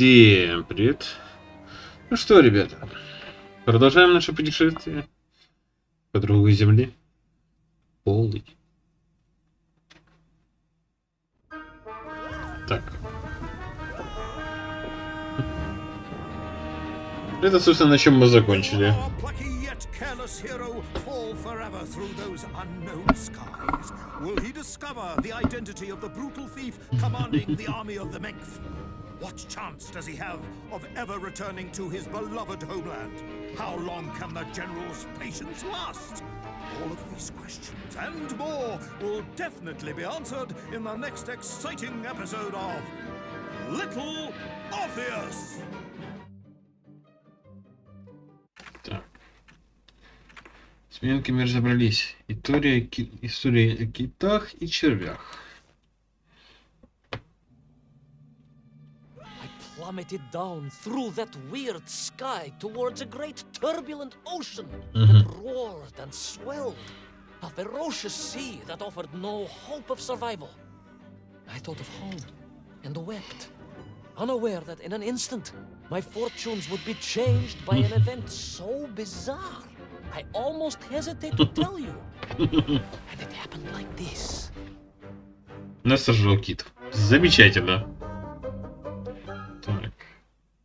Всем привет. Ну что, ребята, продолжаем наше путешествие по другой земле. Полный. Так. Это, собственно, на чем мы закончили. Careless hero fall forever through those unknown skies? Will he discover the identity of the brutal thief commanding the army of the menkvы? What chance does he have of ever returning to his beloved homeland? How long can the general's patience last? All of these questions and more will definitely be answered in the next exciting episode of Little Orpheus! С менками разобрались. История о китах и червях. I plummeted down through that weird sky towards a great turbulent ocean that roared and swelled. A ferocious sea that offered no hope of survival. I thought of home and wept, unaware that in an instant my fortunes would be changed by an event so bizarre I almost hesitate to tell you. And it happened like this. Нас сожрал кит. Замечательно. Так.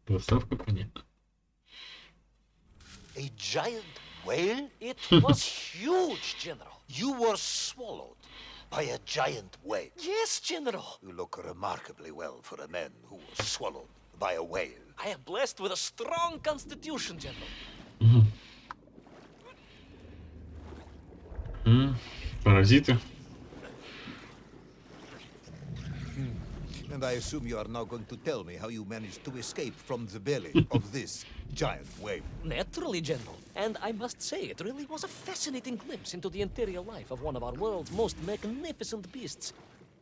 Доставка понятна. A giant whale? It was huge, General. You were swallowed by a giant whale. Yes, General. You look remarkably well for a man who was swallowed by a whale. I am blessed with a strong constitution, General. Паразиты. And I assume you are now going to tell me how you managed to escape from the belly of this giant whale. Naturally, General. And I must say, it really was a fascinating glimpse into the interior life of one of our world's most magnificent beasts.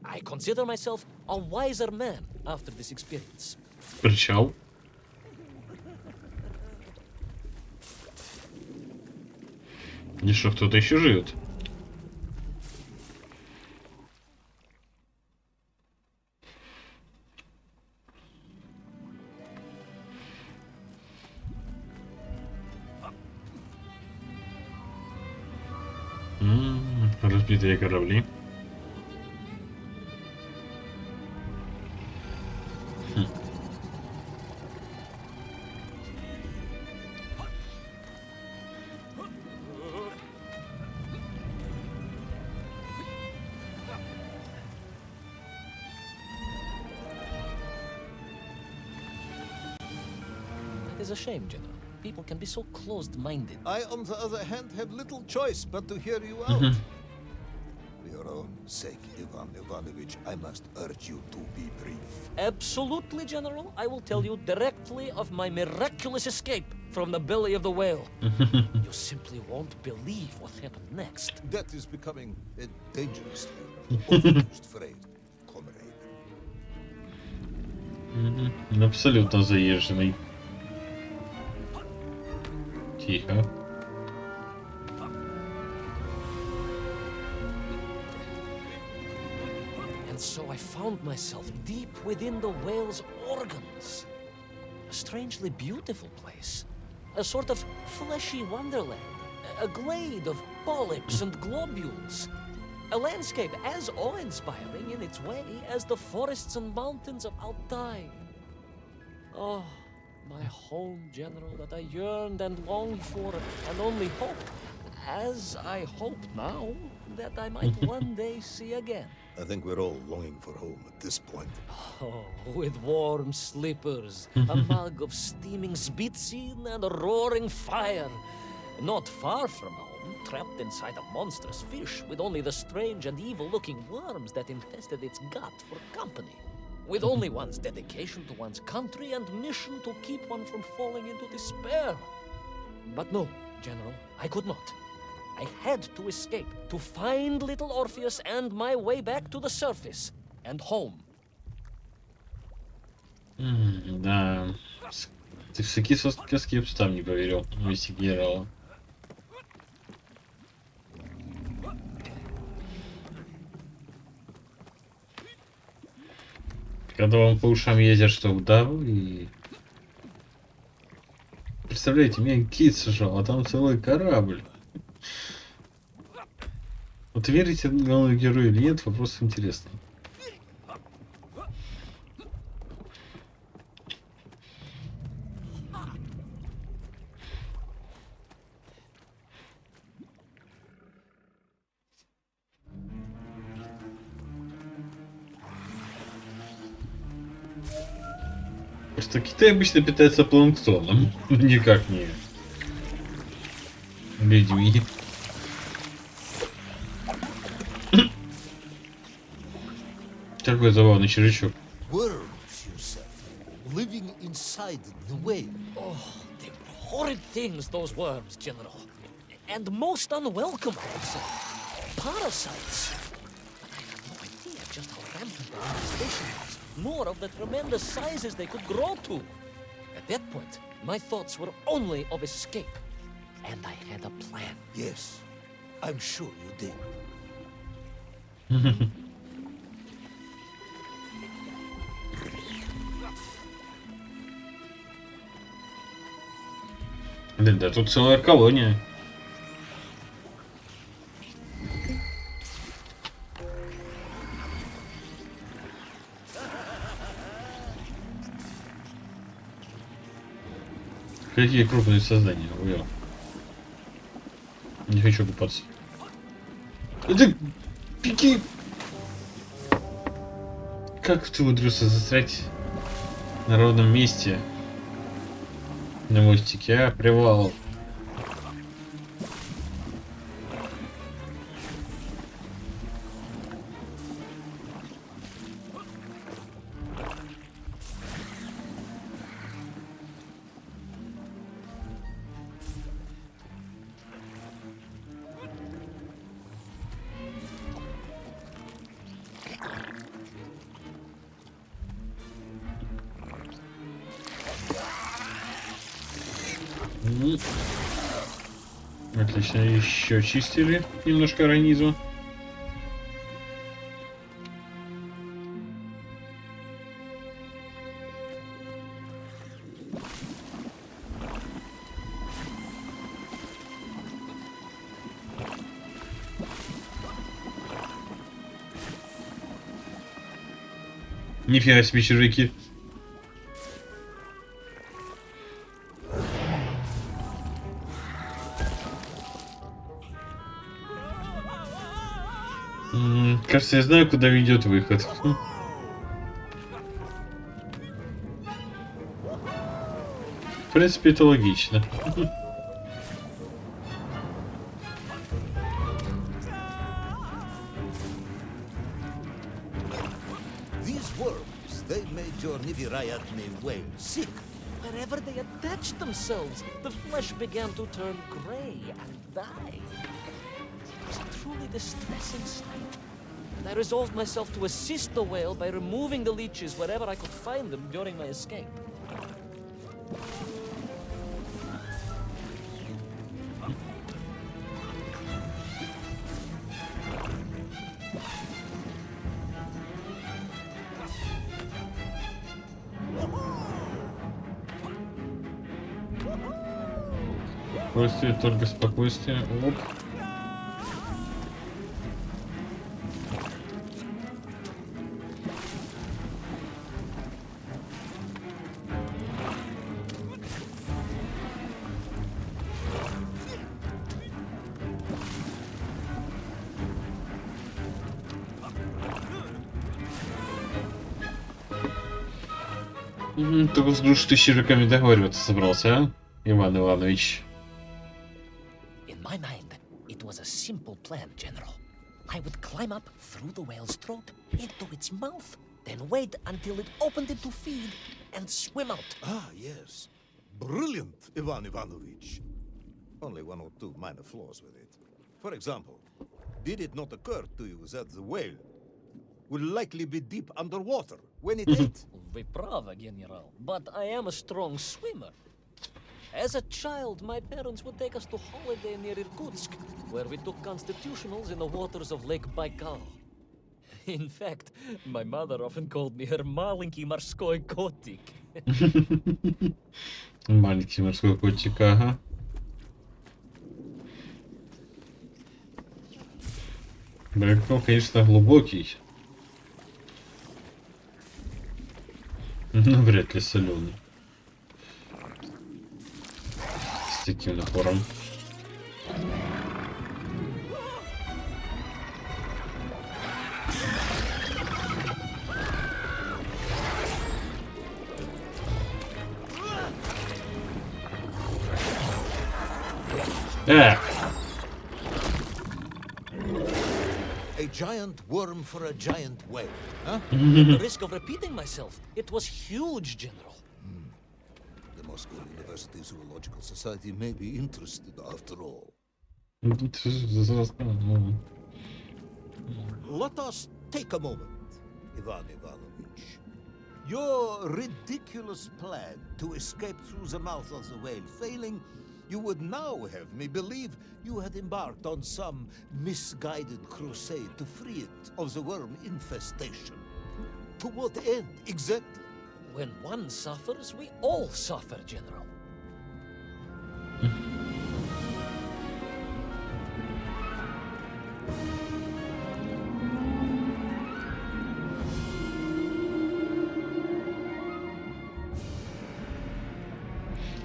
I consider myself a wiser man after this experience. Причал. И что, кто-то еще живет? Разбитые корабли. It is a shame, General. People can be so closed-minded. I, on the other hand, have little choice but to hear you out. For your own sake, Ivan Ivanovich, I must urge you to be brief. Absolutely, General. I will tell you directly of my miraculous escape from the belly of the whale. You simply won't believe what happened next. That is becoming a dangerously overused phrase, comrade. Абсолютно заезженный. Тихо. And so I found myself deep within the whale's organs. A strangely beautiful place. A sort of fleshy wonderland. A glade of polyps and globules. A landscape as awe-inspiring in its way as the forests and mountains of Altai. Oh, my home, General, that I yearned and longed for and only hoped, as I hope now, that I might one day see again. I think we're all longing for home at this point. Oh, with warm slippers, a mug of steaming Spitzin and a roaring fire. Not far from home, trapped inside a monstrous fish with only the strange and evil-looking worms that infested its gut for company. With only one's dedication to one's country and mission to keep one from falling into despair. But no, General, I could not. I had to escape, to find little Orpheus and my way back to the surface and home. Да. Ты в сказки я бы сам не поверил. Вместе генерала. Когда вам по ушам ездят, что удавы и... Представляете, меня кит сжал, а там целый корабль. Вот верите в главного героя или нет, вопрос интересный. Просто киты обычно питаются планктоном, никак не людьми. Какой забавный червячок. Worms, you said, living inside the whale. Oh, they were horrid things, those worms, General. And most unwelcome, I would say. Parasites. But I had no idea just how rampant their infestation was, nor of the tremendous sizes they could grow to. At that point, my thoughts were only of escape. And I had a plan. Yes, I'm sure you did. Блин, да тут целая колония. Какие крупные создания, уё. Не хочу купаться. Это... Пики! Как ты умудрился застрять на ровном месте? На мостике, а? Привал. Отлично, еще чистили немножко ранизу. Нифига себе червяки. Кажется, я знаю, куда ведет выход. В принципе, это логично. These worms, they made your neverayatne whale sick. Wherever they attached themselves, the flesh began to turn gray and die. It was a truly distressing sight. And I resolved myself to assist the whale by removing the leeches wherever I could find them during my escape. Спокойствие, только спокойствие. Оп. Только с грушей щироками договариваться собрался, а, Иван Иванович? In my mind, it was a simple plan, General. I would climb up through the whale's throat into its mouth, then wait until it opened it to feed and swim out. Ah, yes. Brilliant, Ivan Ivanovich. Only one or two minor flaws with it. For example, did it not occur to you that the whale will likely be deep underwater when it ate? Вы правы, Генерал, but I am a strong swimmer. As a child, my parents would take us to holiday near Irkutsk, where we took constitutionals in the waters of Lake Baikal. In fact, my mother often called me her маленький морской котик. Маленький морской котик, ага. Бракон, конечно, глубокий. Но вряд ли соленый. С таким напором. A giant worm for a giant whale, huh? At the risk of repeating myself, it was huge, General. The Moscow University Zoological Society may be interested after all. Let us take a moment, Ivan Ivanovich. Your ridiculous plan to escape through the mouth of the whale failing, you would now have me believe you had embarked on some misguided crusade to free it of the worm infestation. To what end, exactly? When one suffers, we all suffer, General.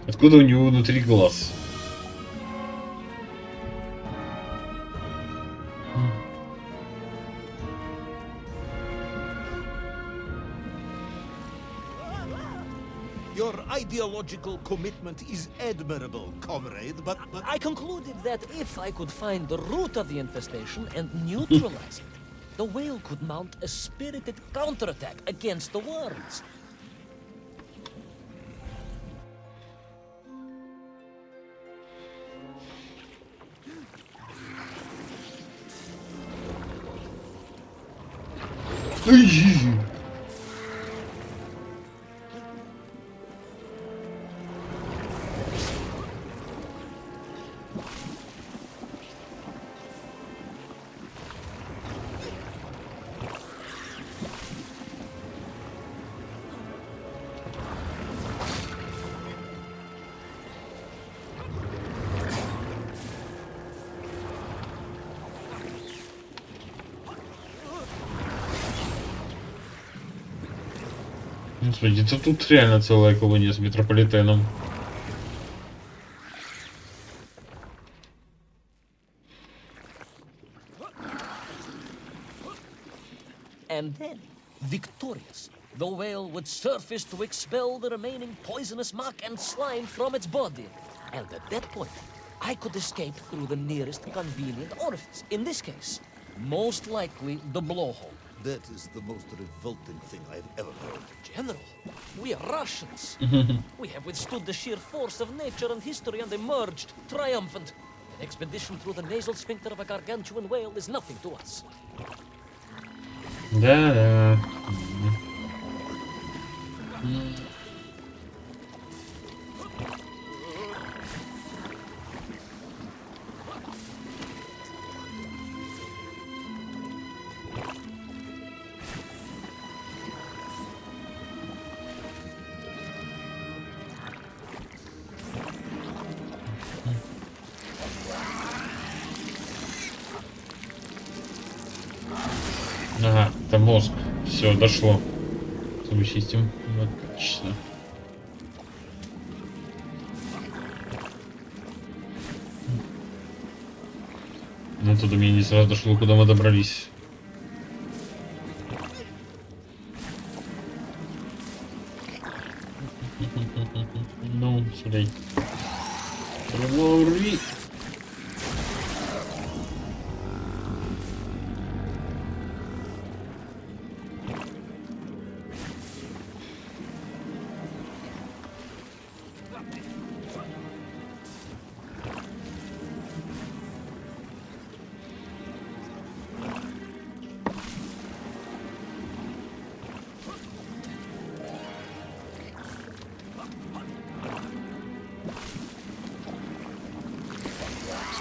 Откуда у него внутри глаз? Your ideological commitment is admirable, comrade, but... I concluded that if I could find the root of the infestation and neutralize it, the whale could mount a spirited counterattack against the worms. Господи, это тут реально целая колония с метрополитеном. And then, victorious, the whale would surface to expel the remaining poisonous muck and slime from its body. And at that point, I could escape through the nearest convenient orifice. In this case, most likely the blowhole. That is the most revolting thing I've ever heard. General, we are Russians. We have withstood the sheer force of nature and history and emerged triumphant. An expedition through the nasal sphincter of a gargantuan whale is nothing to us. Да-да. Ага, это мозг. Все, дошло. Вычистим. Отлично. Ну тут у меня не сразу дошло, куда мы добрались. Ну, смотри. Лови.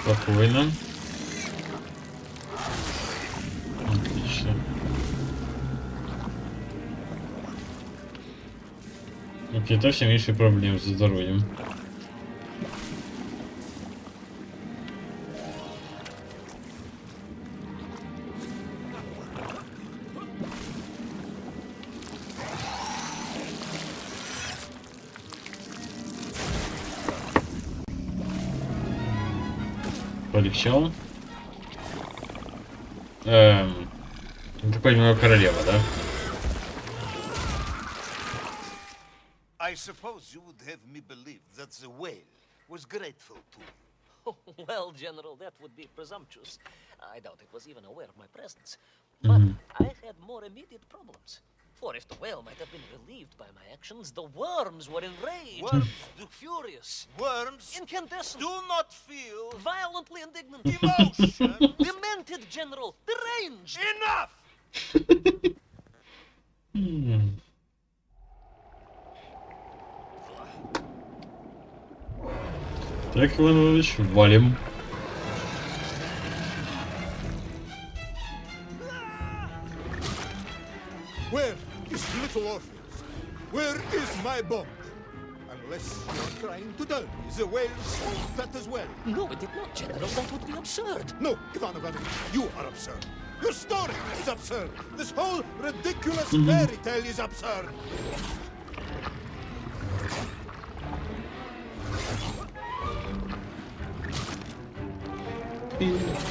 Спокойно. Отлично. У кита все меньше проблем со здоровьем. Полегчало. Я так понимаю, королева, да? I suppose you would have me believe that the whale was grateful to you. Oh, well, General, that would be presumptuous. I doubt it was even aware of my presence. But I had more immediate problems. For if the whale might have been relieved by my actions, the worms were enraged, Worms furious, Worms incandescent, do not feel violently indignant, emotion. demented, General, deranged. Enough! Так, Иван Иванович, валим. Where is little Orpheus? Where is my bomb? Unless you're trying to tell me the whales solved that as well. No, it did not, General. That would be absurd. No, Ivan Ivanovich, you are absurd. Your story is absurd. This whole ridiculous fairy tale is absurd.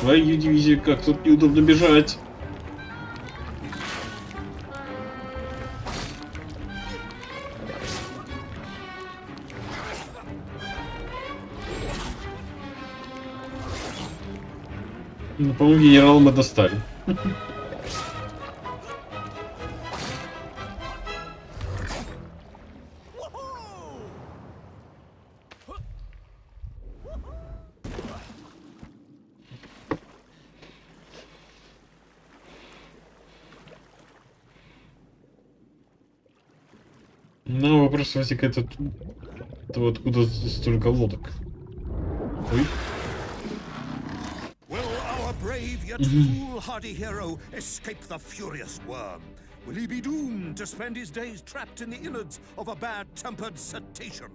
Твою дивизию, как тут неудобно бежать. Ну, по-моему, генерала мы достали. Ну, вопрос возникает, это откуда столько лодок? Ой. Will our brave yet foolhardy hero escape the furious worm? Will he be doomed to spend his days trapped in the innards of a bad-tempered cetacean?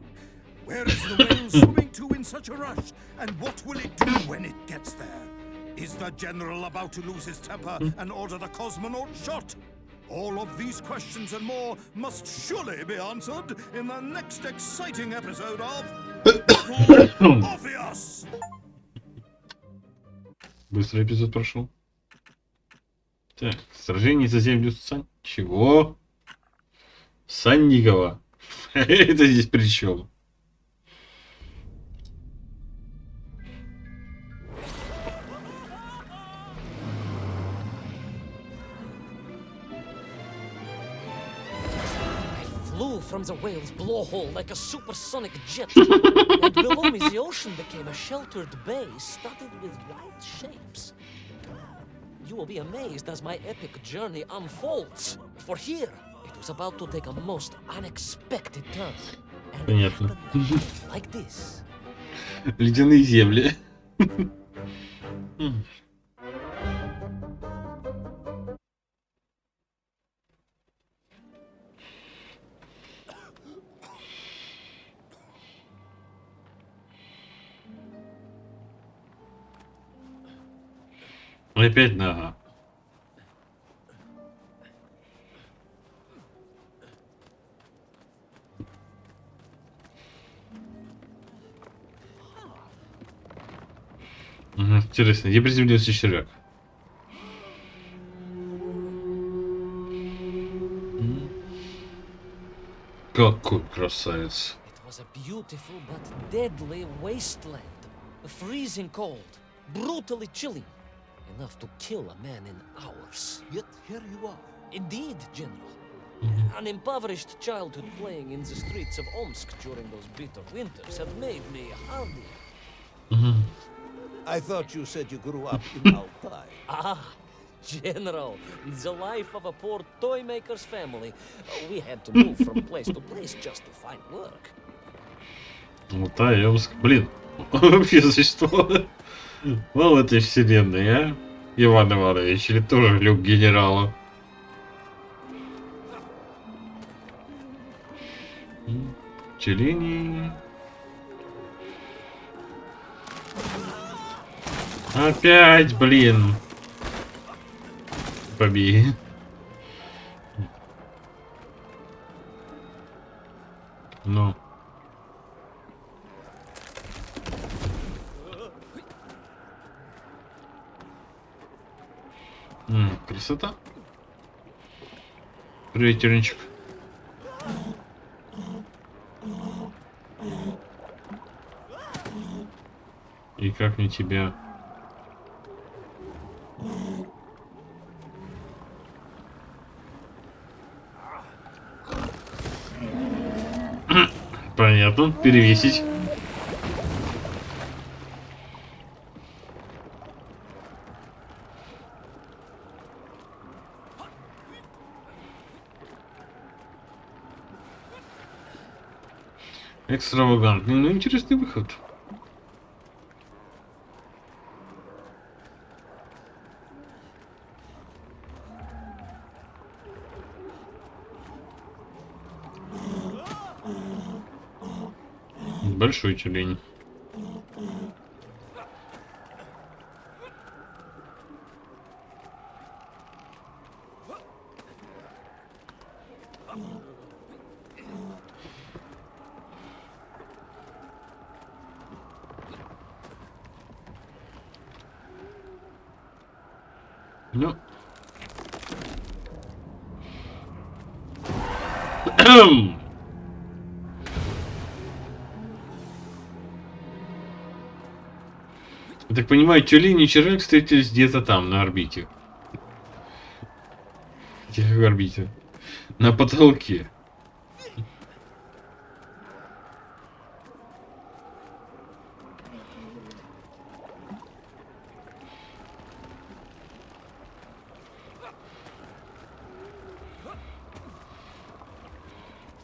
Where is the whale swimming to in such a rush? And what will it do when it gets there? Is the general about to lose his temper and order the cosmonaut shot? All of these questions and more must surely be answered in the next exciting episode of Orpheus! Быстрый эпизод прошел. Так, сражение за землю Чего? Санникова. Это здесь при чем? From the whale's blowhole like a supersonic jet. And below me the ocean became a sheltered bay studded with wild shapes. You will be amazed as my epic journey unfolds. For here, it was about to take a most unexpected turn. And it Понятно. happened like this. Ледяные земли. Опять нога. Интересно, где приземлился червяк? Какой красавец. It was a beautiful but deadly wasteland. Freezing cold, brutally chilly. Enough to kill a man in hours. Yet here you are. Indeed, General. An impoverished childhood playing in the streets of Omsk during those bitter winters had made me hardy. I thought you said you grew up in Altai. Ah, General, the life of a poor toy maker's family. We had to move from place to place just to find work. Алтай, Омск. Блин, вообще существовало в этой вселенной, а? Иван Иванович, или тоже люк генерала? Тюлени. Опять, блин. Побей. Ну. Красота. Привет, тюленчик. И как мне тебя? Понятно, перевесить. Экстравагантный, но интересный выход. Большой тюлень. Ну. Я так понимаю, тюлень и червяк встретились где-то там, на орбите. Где орбите? На потолке.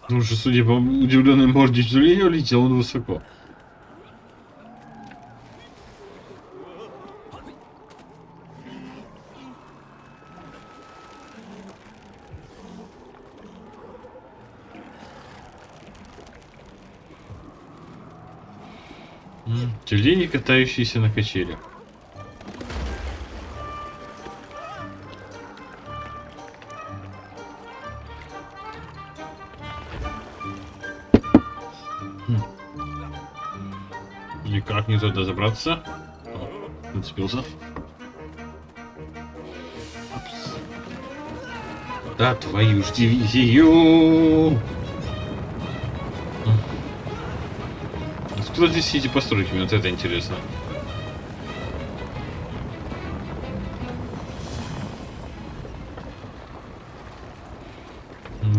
Ну же, судя по удивленной морде тюленя, улетел он высоко. Тюлени, катающиеся на качелях. Никак не туда забраться. Зацепился. Да твою ж дивизию! Кто здесь все эти постройки? Мне вот это интересно.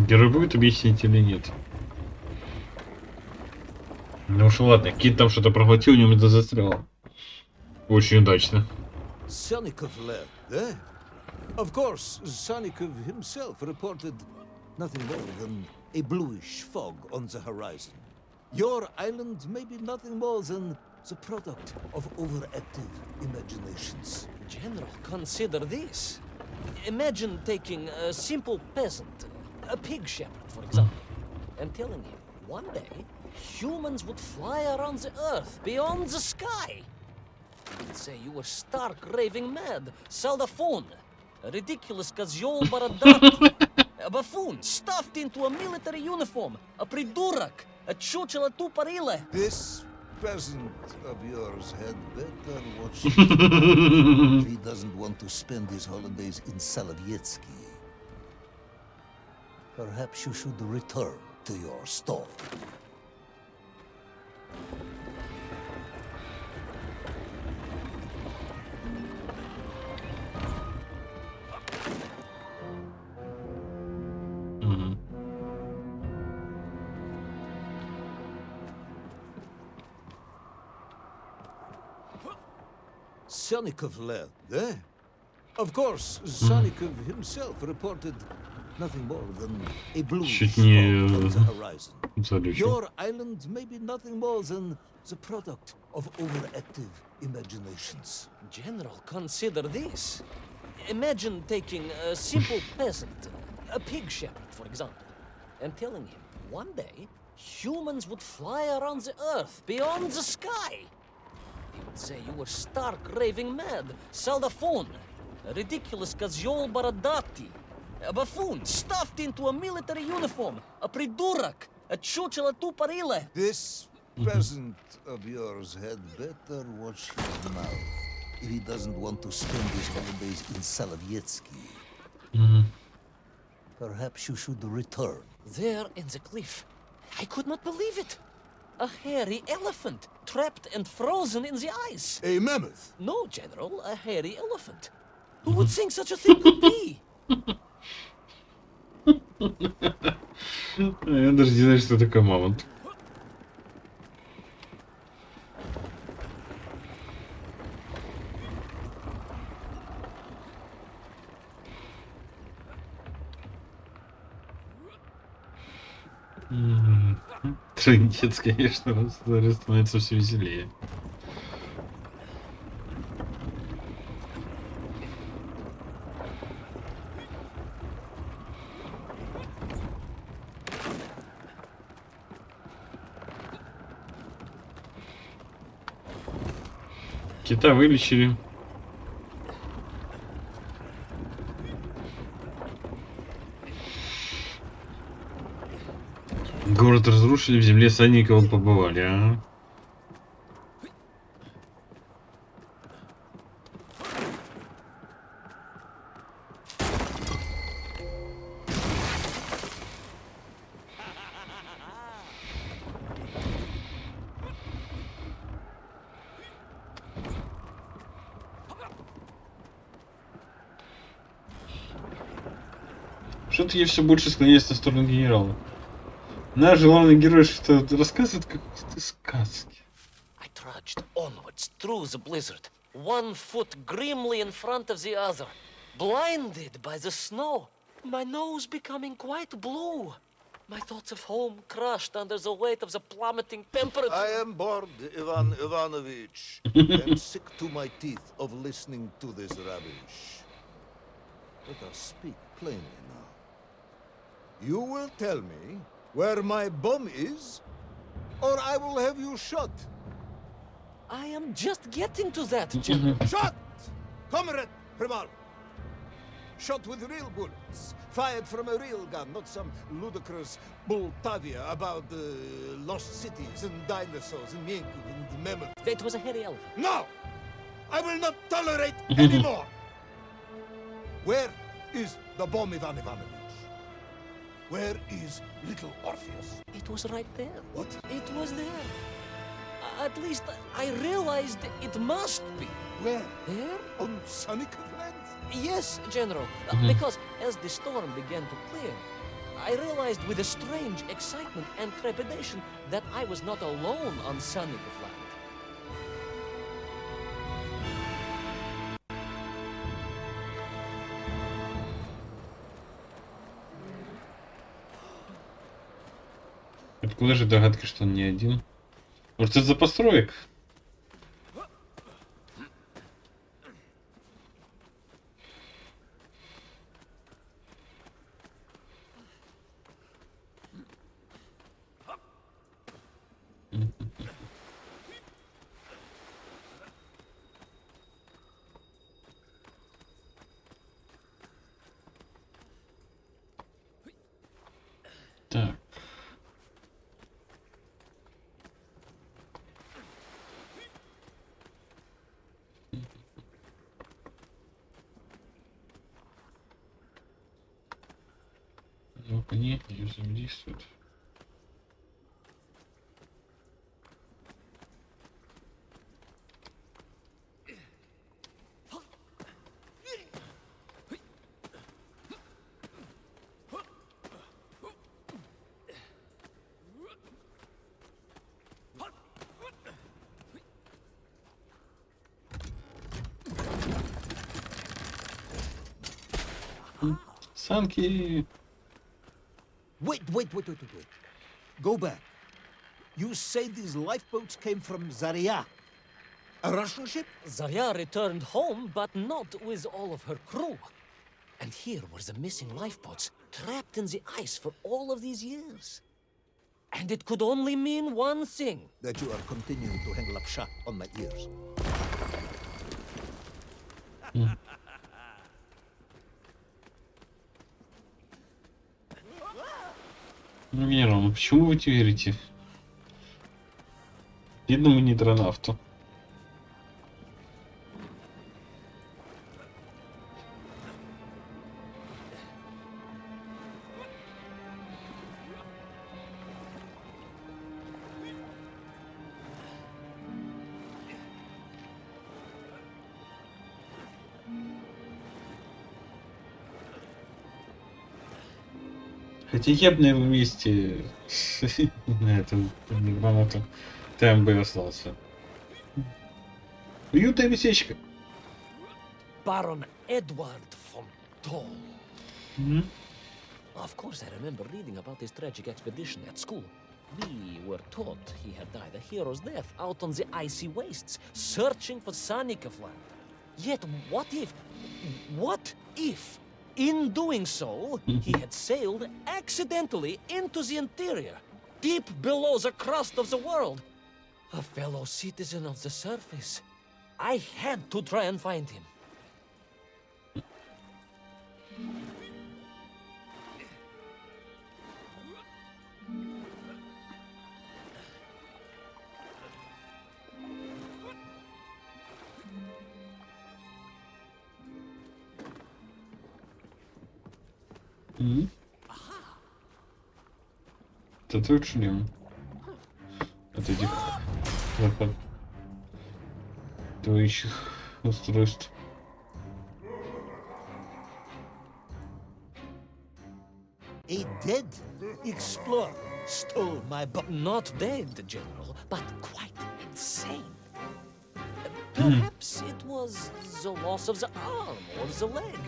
Герой будет объяснить или нет? Ну уж ладно, Кит там что-то проглотил, у него это застряло. Очень удачно. Sonikov left, eh? Of course, Sonikov himself reported nothing more than a bluish fog on the horizon. Your island may be nothing more than the product of overactive imaginations. General, consider this. Imagine taking a simple peasant, a pig shepherd, for example, and telling him one day humans would fly around the earth beyond the sky. He'd say you were stark raving mad, Saldaphone, a ridiculous козёл бородатый, a buffoon stuffed into a military uniform, a придурок, a чучело тупорылое. This peasant of yours had better watch if he doesn't want to spend his holidays in Solovetsky. Perhaps you should return to your stall. Sonikov left, eh? Of course, Sonikov himself reported nothing more than a bluish Чуть fog не on the horizon. залечу. Your island may be nothing more than the product of overactive imaginations. General, consider this. Imagine taking a simple peasant, a pig shepherd, for example, and telling him one day, humans would fly around the earth, beyond the sky. They would say you were stark raving mad, Saldaphone, a ridiculous Kazyol Baradati, a buffoon stuffed into a military uniform, a pridurak, a chuchela tuparile. This peasant of yours had better watch his mouth if he doesn't want to spend his holidays in Solovetsky. Perhaps you should return. There in the cliff, I could not believe it. A hairy elephant, trapped and frozen in the ice. A mammoth? No, General, a hairy elephant. Who would think such a thing could be? Я даже не знаю, что такое мамонт. Трындец, конечно, становится все веселее. Кита вылечили. Город разрушили, в земле Санникова побывали, а? Что-то я все больше склоняюсь на сторону генерала. Наш главный герой что-то рассказывает какие-то сказки. I trudged onwards through the blizzard, one foot grimly in front of the other, blinded by the snow, my nose becoming quite blue. My thoughts of home crushed under the weight of the plummeting temperature. I am bored, Ivan Ivanovich, and sick to my teeth of listening to this rubbish. Let us speak plainly now. You will tell me where my bomb is, or I will have you shot. I am just getting to that, General. Shot! Comrade Primal! Shot with real bullets, fired from a real gun, not some ludicrous Bultavia about lost cities and dinosaurs and menkvы and mammoths. It was a hairy elephant. No! I will not tolerate anymore! Where is the bomb, Ivan Ivanovich? Where is little Orpheus? It was right there. What? It was there. At least I realized it must be. Where? There? On Sannikov land? Yes, General. Because as the storm began to clear, I realized with a strange excitement and trepidation that I was not alone on Sannikov land. Откуда же догадки, что он не один? Может, это за построек? Так. Ну-ка, нет, не взаимодействует. Санки. Wait. Go back. You say these lifeboats came from Zarya? A Russian ship? Zarya returned home, but not with all of her crew. And here were the missing lifeboats, trapped in the ice for all of these years. And it could only mean one thing. That you are continuing to hang lapshot on my ears. Ну, генерал, ну почему вы верите? Бедному нейронавту. Хотя я бы на его месте на этом гранату там бы остался. Уютная местечко. Baron Edward von Toll. Of course, I remember reading about his tragic expedition at school. We were taught he had died a hero's death out on the icy wastes, searching for Sannikov land. Yet, what if, in doing so, he had sailed accidentally into the interior, deep below the crust of the world? A fellow citizen of the surface. I had to try and find him. Это твой шлем. От этих захватывающих устройств. A dead explorer stole my book. Not dead, General, but quite insane. Perhaps it was the loss of the arm or the leg,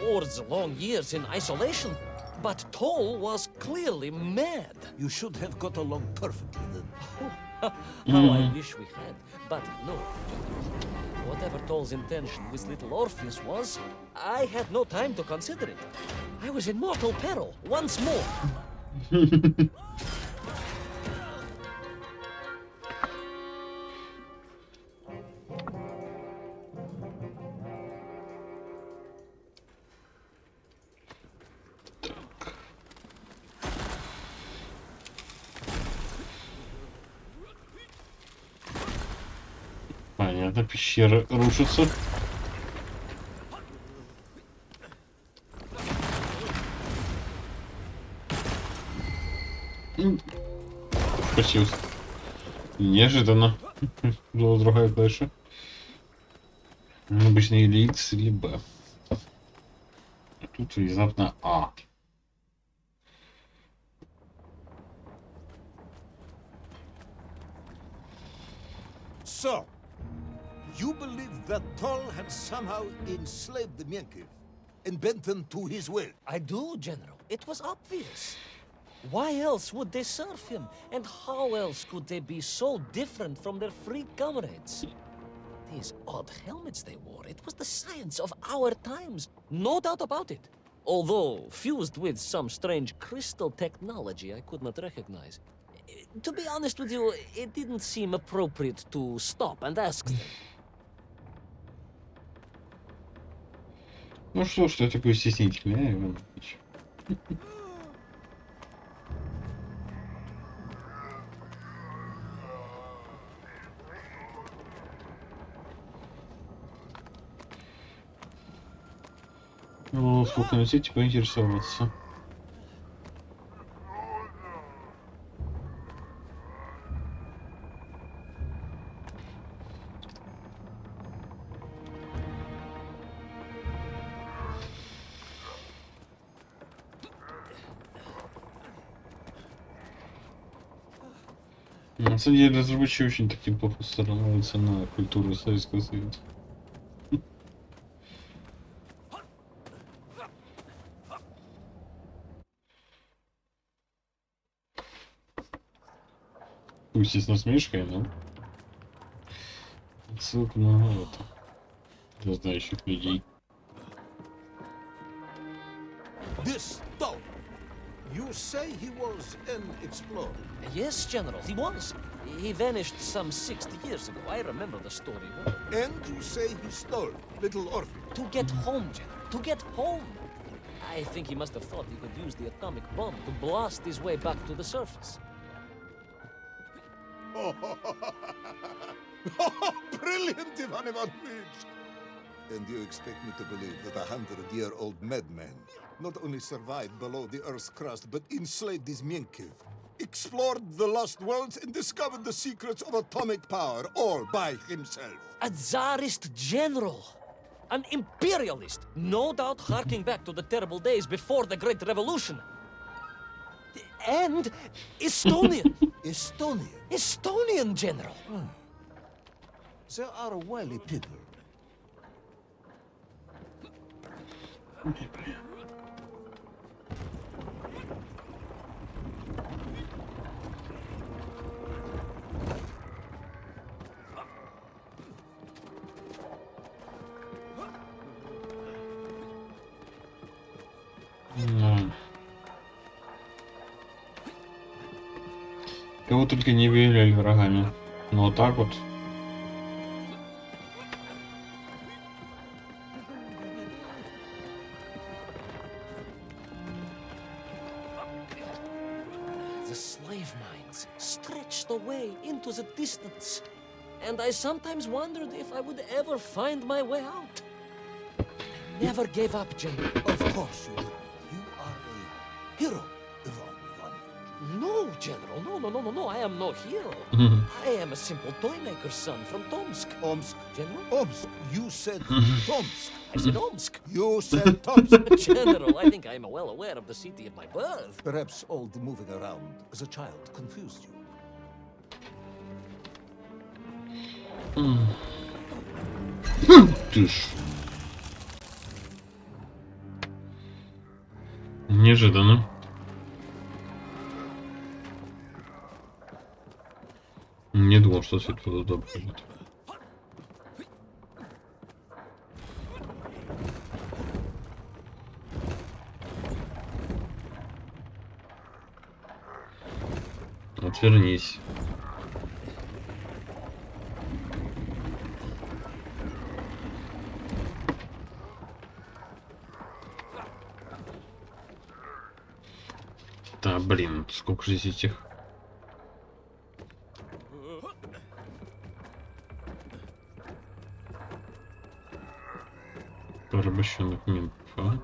or the long years in isolation. But Toll was clearly mad. You should have got along perfectly then. How I wish we had. But no, whatever Toll's intention with little Orpheus was, I had no time to consider it. I was in mortal peril once more. Понятно, пещера рушится. Спасибо. Неожиданно. Была другая клавиша. Обычно или X, или B. А тут внезапно А. So, you believe that Toll had somehow enslaved the menkвы and bent them to his will? I do, General. It was obvious. Why else would they serve him? And how else could they be so different from their free comrades? These odd helmets they wore, it was the science of our times. No doubt about it. Although fused with some strange crystal technology I could not recognize. To be honest with you, it didn't seem appropriate to stop and ask them. Ну что ж ты такой стеснительный, а, Иван Ильич? Ну, сколько на сети поинтересоваться. На самом деле, разработчики очень так неплохо становятся на культуру Советского Союза. Пусть и с насмешкой, но ссылка на это для знающих людей. This Toll, you say he was an explorer? Yes, General, he was. He vanished some 60 years ago. I remember the story well. And you say he stole little Orpheus? To get home, General, to get home. I think he must have thought he could use the atomic bomb to blast his way back to the surface. Oh, brilliant, Ivan Ivanovich! And you expect me to believe that a 100-year-old madman not only survived below the Earth's crust, but enslaved these menkvy, explored the lost worlds, and discovered the secrets of atomic power, all by himself? A Tsarist general! An imperialist! No doubt harking back to the terrible days before the Great Revolution. And Estonian! Estonia? Estonian general! They are wily people. Кого только не выявляли врагами. Но вот так вот. The slave mines stretched away into the distance. And I sometimes wondered if I would ever find my way out. I never gave up, General. Of course you did. You are a hero, Ivan Ivanovich. No, General. No. I am no hero. I am a simple toymaker's son from Tomsk. Omsk. General? Omsk. You said Tomsk. I said Omsk. You said Tomsk. General, I think I am well aware of the city of my birth. Perhaps all the moving around as a child confused you. Ты ж. Неожиданно. Не думал, что все туда добро будет. Отвернись. Да, блин, сколько же здесь этих... порабощенных менквов, а?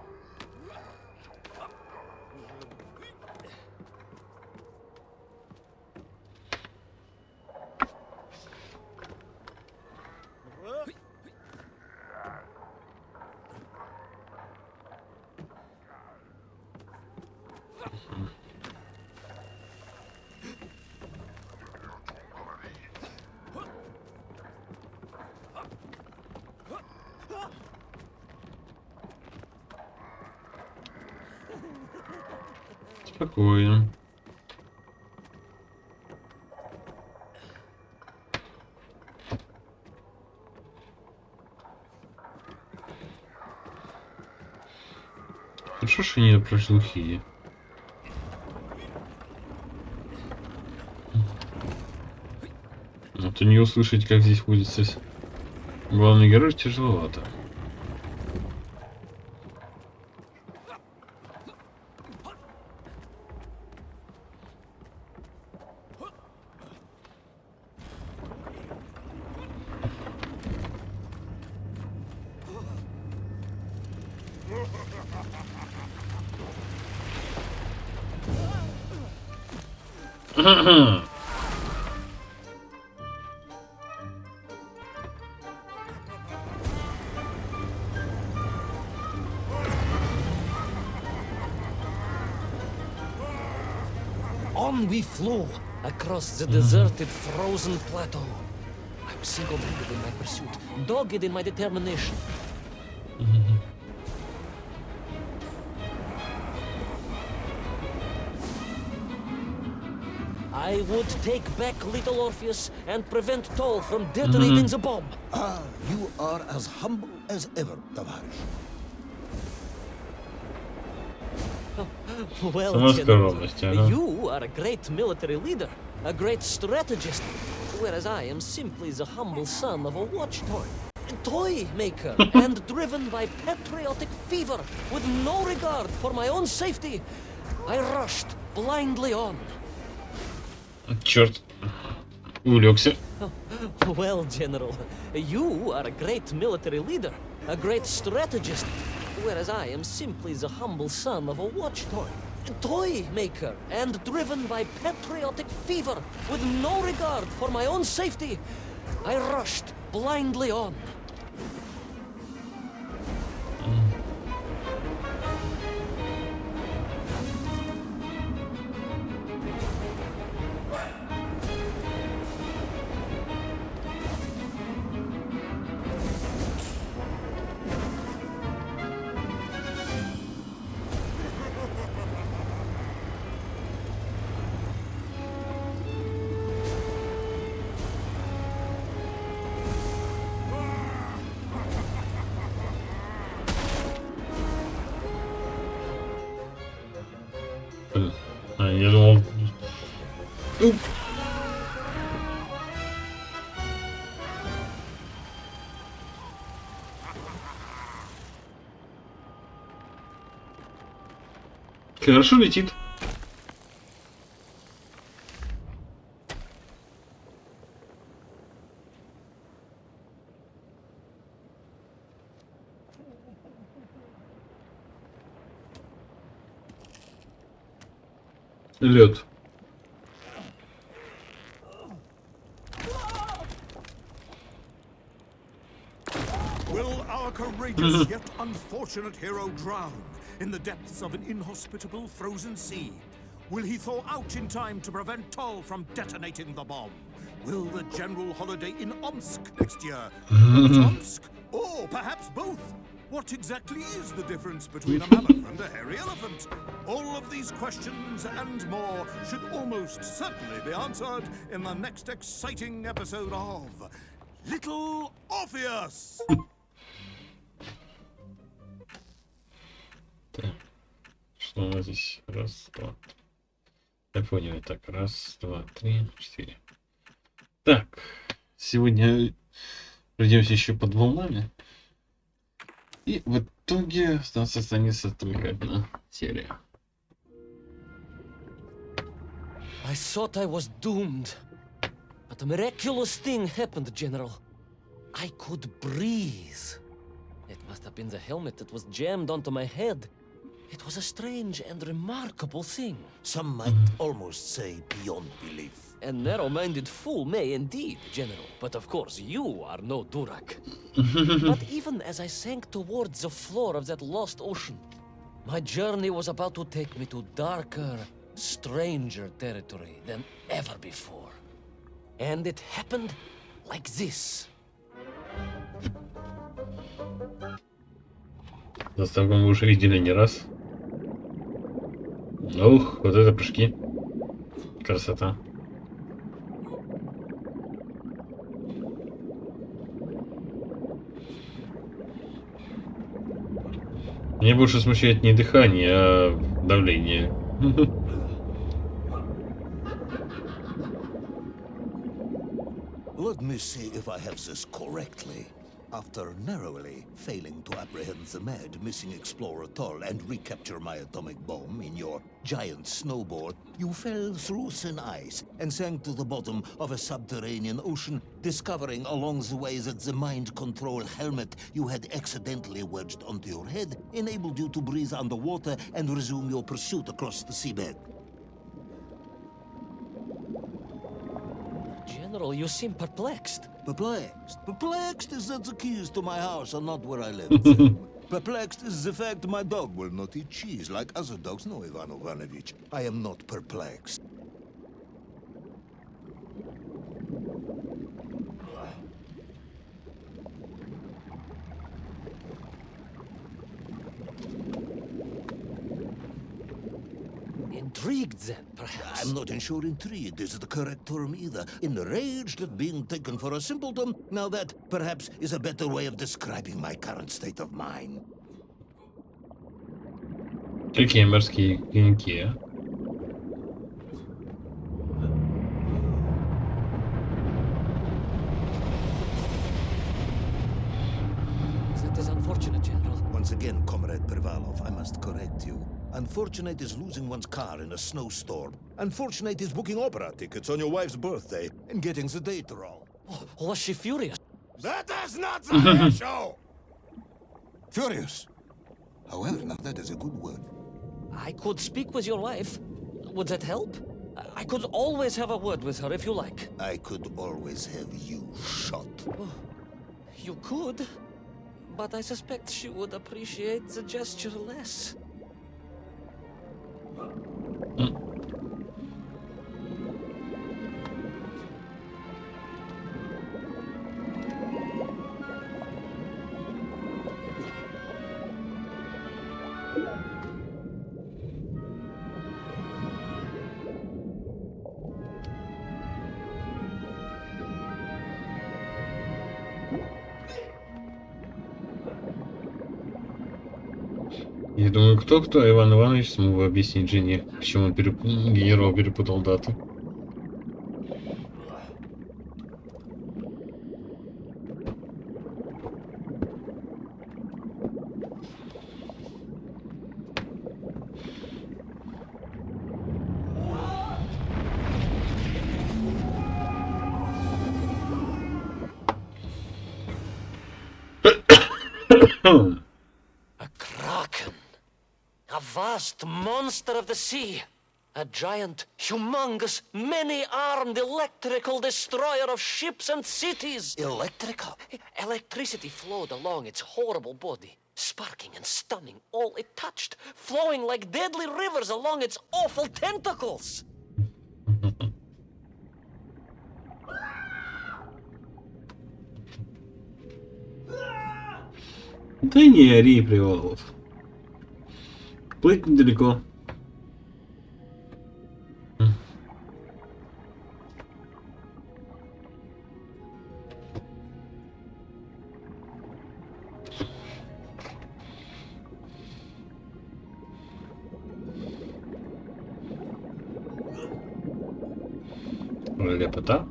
Спокойно. Хорошо, что они прошлухие. А то не услышать, как здесь водится главный герой, тяжеловато. On we flew across the deserted, frozen plateau. I'm single-minded in my pursuit, dogged in my determination. I would take back little Orpheus and prevent Toll from detonating the bomb. Ah, you are as humble as ever, Tavares. Well, Сама General, скромность, ага. you are a great military leader, a great strategist, whereas I am simply the humble son of a watchtoy, toy maker, and driven by patriotic fever with no regard for my own safety. I rushed blindly on. Черт. Увлекся. Well, General, you are a great military leader, a great strategist, whereas I am simply the humble son of a watchtoy, toy maker, and driven by patriotic fever with no regard for my own safety. I rushed blindly on. А, я думал... Уп. Хорошо летит. Лед. Will our courageous yet unfortunate hero drown in the depths of an inhospitable frozen sea? Will he thaw out in time to prevent Toll from detonating the bomb? Will the general holiday in Omsk next year? Omsk? Or perhaps both? What exactly is the difference between a mammoth and a hairy elephant? All of these questions and more should almost certainly be answered in the next exciting episode of Little Orpheus! Так, что у нас здесь? Раз, два. Я понял. Так, раз, два, три, четыре. Так, сегодня пройдемся еще под волнами. И в итоге у нас останется только одна серия. I thought I was doomed. But a miraculous thing happened, General. I could breathe. It must have been the helmet that was jammed onto my head. It was a strange and remarkable thing. Some might almost say beyond belief. A narrow-minded fool may indeed, General. But of course, you are no Durak. But even as I sank towards the floor of that lost ocean, my journey was about to take me to darker, stranger territory than ever before. And it happened like this. Заставку мы уже видели не раз. Ух, вот это прыжки. Красота. Мне больше смущает не дыхание, а давление. Let me see if I have this correctly. After narrowly failing to apprehend the mad missing explorer Toll and recapture my atomic bomb in your giant snowboard, you fell through thin ice and sank to the bottom of a subterranean ocean, discovering along the way that the mind control helmet you had accidentally wedged onto your head enabled you to breathe underwater and resume your pursuit across the seabed. General, you seem perplexed. Perplexed? Perplexed is that the keys to my house are not where I left them. Perplexed is the fact my dog will not eat cheese like other dogs. No, Ivan Ivanovich, I am not perplexed. Intrigued, then, perhaps? I'm not sure intrigued is the correct term either. Enraged at being taken for a simpleton? Now that, perhaps, is a better way of describing my current state of mind. Какие морские коньки, а? That is unfortunate, General. Once again, Comrade Pervalov, I must correct you. Unfortunate is losing one's car in a snowstorm. Unfortunate is booking opera tickets on your wife's birthday and getting the date wrong. Oh, was she furious? That is not the issue! Furious. However, now that is a good word. I could speak with your wife. Would that help? I could always have a word with her if you like. I could always have you shot. You could, but I suspect she would appreciate the gesture less. Я думаю, кто, Иван Иванович смог бы объяснить жене, почему он генерал перепутал даты. A kraken. A vast monster of the sea. A giant, humongous, many-armed electrical destroyer of ships and cities. Electrical? Electricity flowed along its horrible body, sparking and stunning all it touched, flowing like deadly rivers along its awful tentacles. Да не ори, Привалов. Плыть недалеко. Лепота.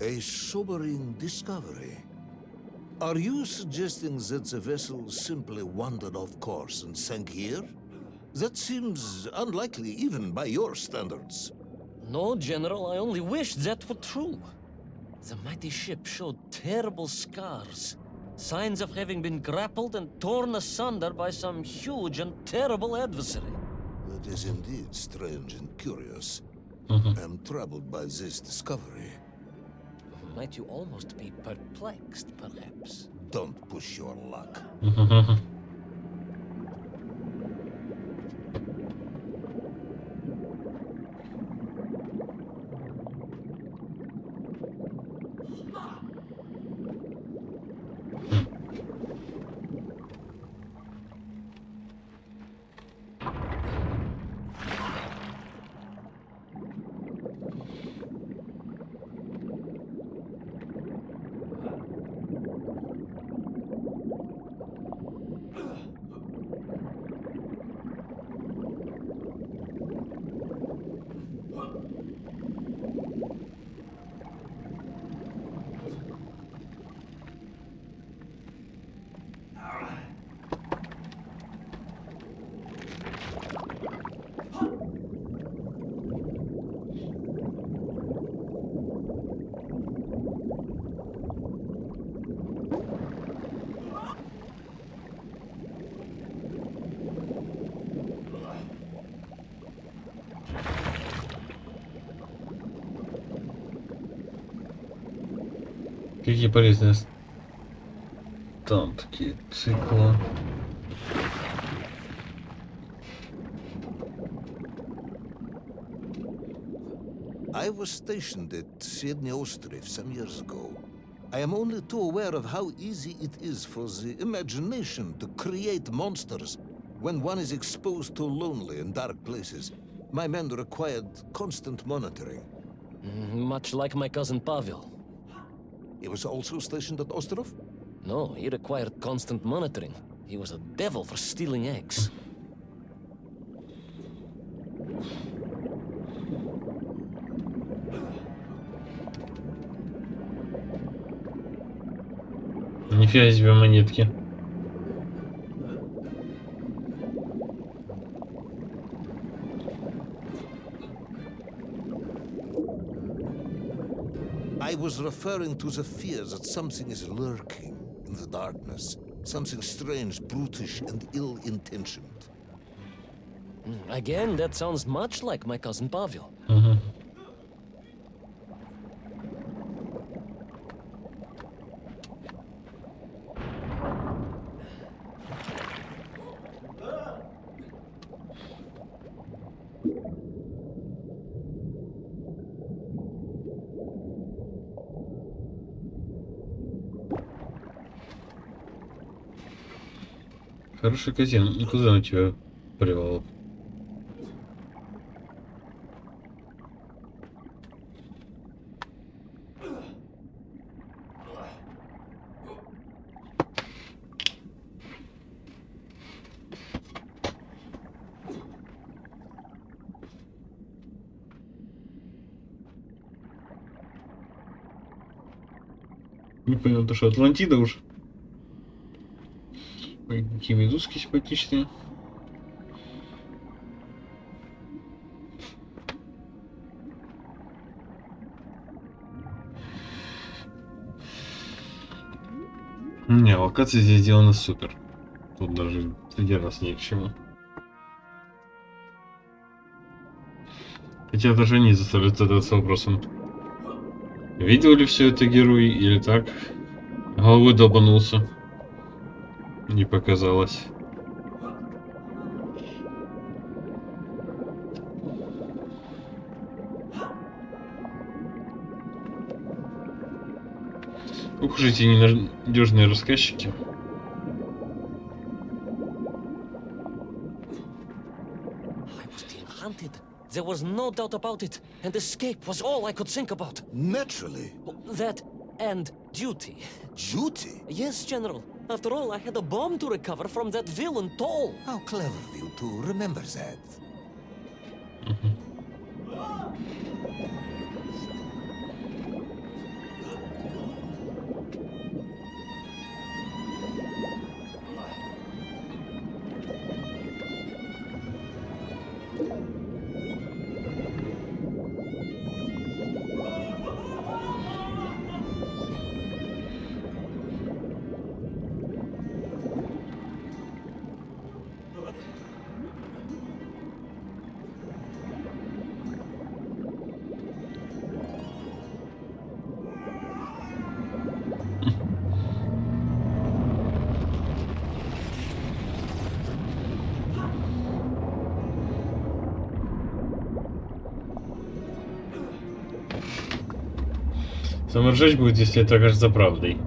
A sobering discovery. Are you suggesting that the vessel simply wandered off course and sank here? That seems unlikely even by your standards. No, General, I only wish that were true. The mighty ship showed terrible scars, signs of having been grappled and torn asunder by some huge and terrible adversary. That is indeed strange and curious. I'm troubled by this discovery. Might you almost be perplexed, perhaps? Don't push your luck. Какие полезные стампки цикла. I was stationed at Sredny Ostrov some years ago. I am only too aware of how easy it is for the imagination to create monsters when one is exposed to lonely and dark places. My men required constant monitoring. Much like my cousin Pavel. He was also stationed at Ostrov? No, he required constant monitoring. He was a devil for stealing eggs. Нифига себе монетки. I was referring to the fear that something is lurking in the darkness. Something strange, brutish, and ill-intentioned. Again, that sounds much like my cousin Pavel. Хороший казин. И куда он тебя привел? Не понял, то что Атлантида уже? Ой, какие медузки симпатичные. Не, локация здесь сделана супер. Тут даже придираться ни к чему. Хотя даже они заставляют задаться вопросом. Видел ли все это герой или так? Головой долбанулся. Не показалось. Ух уж эти ненадежные рассказчики. I was being hunted. There was no doubt about it, and escape was all I could think about. Naturally. That and duty. Duty? Yes, General. After all, I had a bomb to recover from that villain Toll. How clever of you to remember that. Самое ржач будет, если это окажется правдой.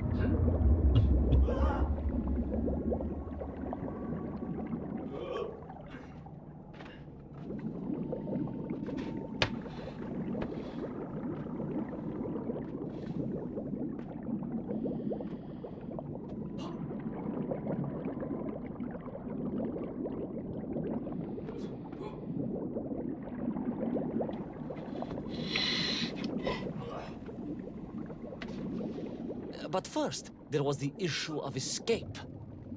But first, there was the issue of escape.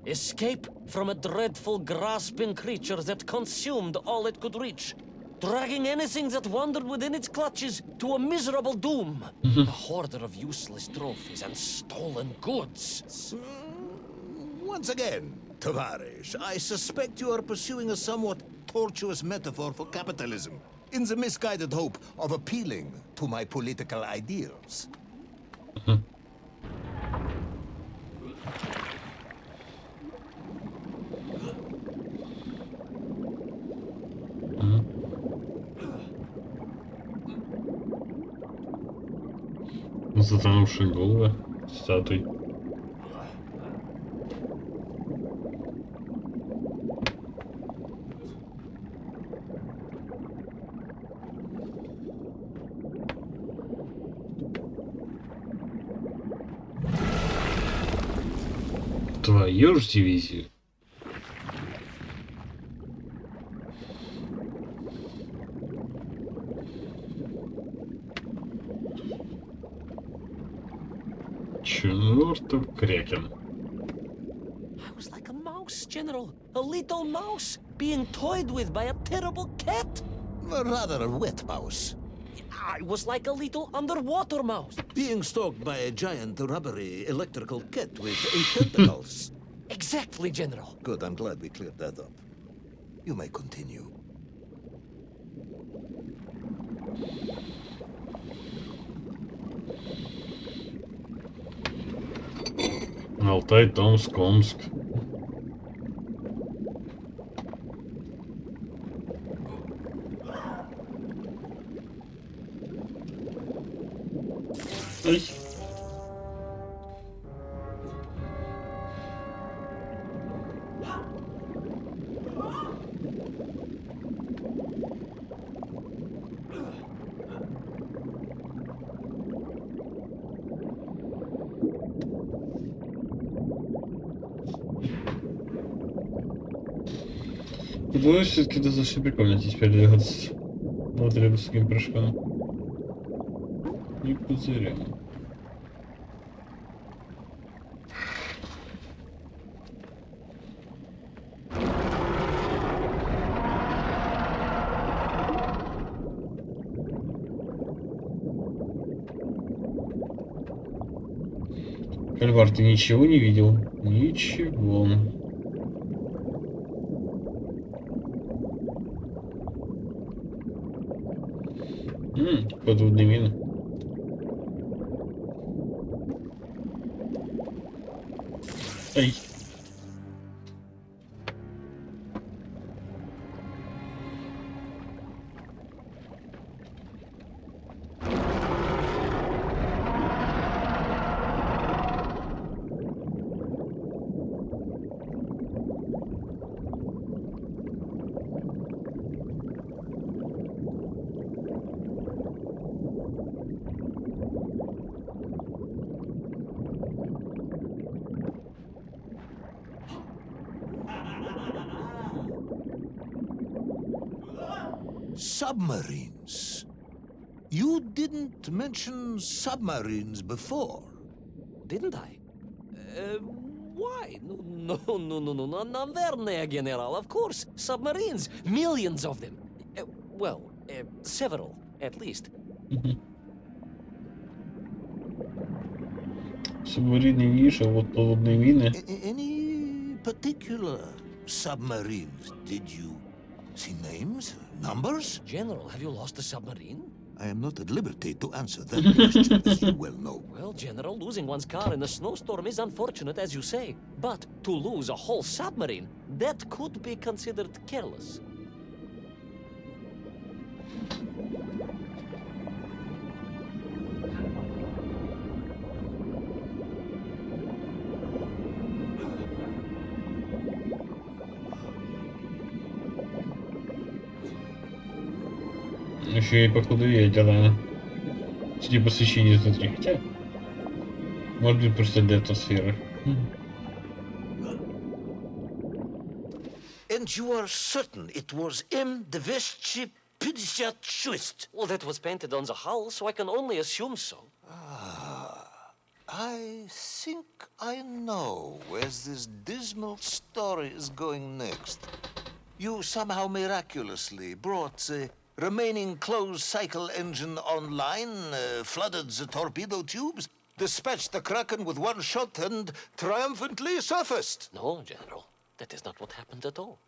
Escape from a dreadful, grasping creature that consumed all it could reach, dragging anything that wandered within its clutches to a miserable doom. A hoarder of useless trophies and stolen goods. Once again, Tavarish, I suspect you are pursuing a somewhat tortuous metaphor for capitalism, in the misguided hope of appealing to my political ideals. Затонувшие головы статуй. Твою ж дивизию. Чертов крякен. I was like a mouse, General. A little mouse being toyed with by a terrible cat. Rather a wet mouse. I was like a little underwater mouse. Being stalked by a giant rubbery electrical cat with 8 tentacles. Exactly, General. Good, I'm glad we cleared that up. You may continue. Алтай, Томск, Омск. Ай. Думаю, все-таки достаточно прикольно теперь двигаться вот рядом с таким прыжком. И пузырем. Кальвар, ты ничего не видел? Ничего. Подводные мины. Ай. Submarines. You didn't mention submarines before. Didn't I? Why? No, наверное, General. Of course, submarines. Millions of them. Several, at least. Субмарины ниша, вот подводные мины. Any particular submarines? Did you see names? Numbers? General, have you lost a submarine? I am not at liberty to answer that question, as you well know. Well, General, losing one's car in a snowstorm is unfortunate, as you say. But to lose a whole submarine, that could be considered careless. Еще и походу ядерное. Типа посвящение изнутри. Хотя. Может быть просто для атмосферы. And you are certain it was M256? Well, that was painted on the hull, so I can only assume so. I think I know where this dismal story is going next. You somehow miraculously brought the remaining closed cycle engine online, flooded the torpedo tubes, dispatched the Kraken with one shot, and triumphantly surfaced. No, General, that is not what happened at all.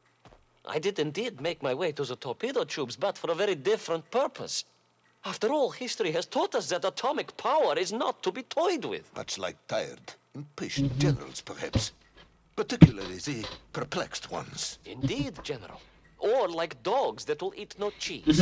I did indeed make my way to the torpedo tubes, but for a very different purpose. After all, history has taught us that atomic power is not to be toyed with. Much like tired, impatient generals, perhaps. Particularly the perplexed ones. Indeed, General. Or like dogs that will eat no cheese.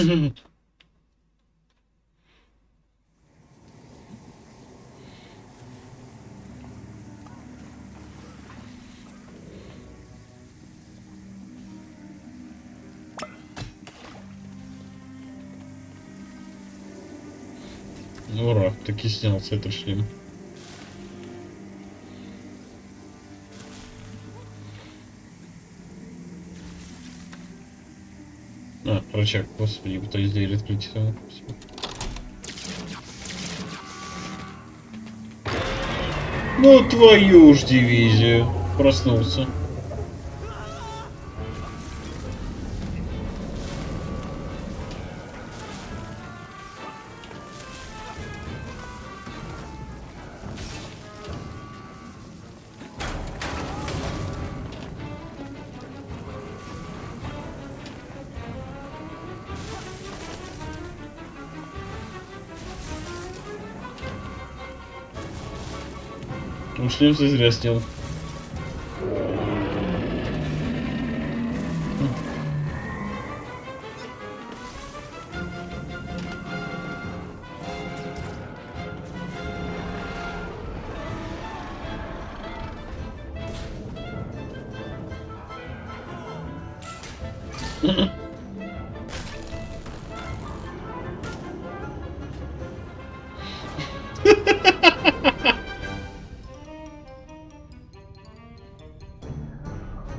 Ура, таки снялся этот шлем. А, рычаг, господи, пытаюсь дверь открыть. Ну твою ж дивизию. Проснулся. Шлем зря снял.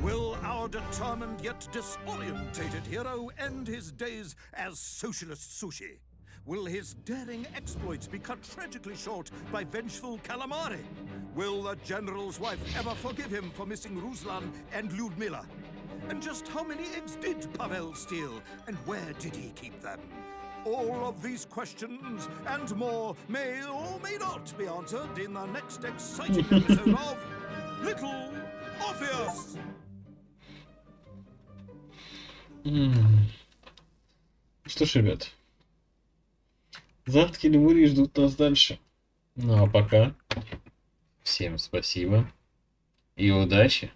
Will our determined yet disorientated hero end his days as socialist sushi? Will his daring exploits be cut tragically short by vengeful calamari? Will the general's wife ever forgive him for missing Ruslan and Lyudmila? And just how many eggs did Pavel steal, and where did he keep them? All of these questions and more may or may not be answered in the next exciting episode of Little Orpheus! Что ж, ребят, загадки Лемурии ждут нас дальше. Ну а пока всем спасибо и удачи.